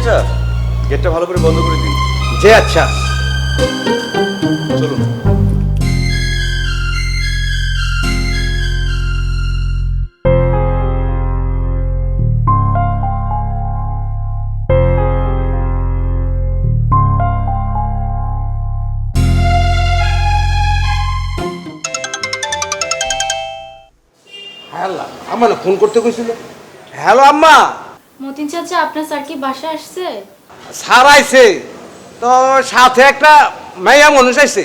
চাচা, গেটটা ভালো করে বন্ধ করে দিন। যে আচ্ছা। চলুন। হ্যালো, আম্মা না ফোন করতে কইছিল। হ্যালো আম্মা। মতিন চাচা, আপনার স্যার কি বাসায় আসছে? স্যার আইছে, তো সাথে একটা মাইয়া মানুষ আইছে।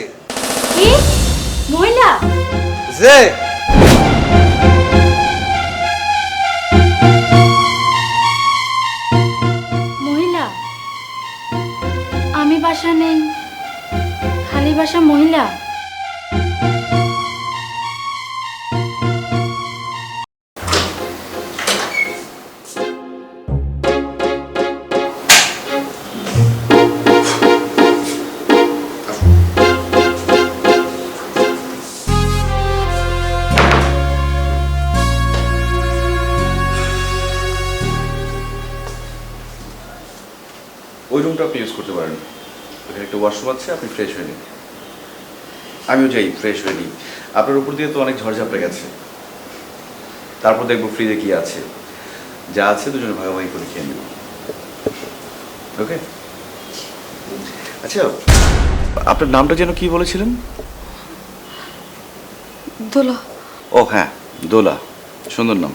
কি মহিলা? যে মহিলা? আমি বাসা নেই, খালি বাসা মহিলা? ওই রুমটা আপনি ইউজ করতে পারেন। ওখানে একটা ওয়াশরুম আছে, আপনি ফ্রেশ হয়ে নিন। আমিও যাই, ফ্রেশ হয়ে নিই। আপনার উপর দিয়ে তো অনেক ঝড়ঝাপড়ে গেছে। তারপর দেখবো ফ্রিজে কি আছে, যা আছে দুজনে ভাগাভাগি করে খেয়ে নেব। ওকে? আচ্ছা, আপনার নামটা যেন কি বলেছিলেন? দোলা। ও হ্যাঁ, দোলা। সুন্দর নাম।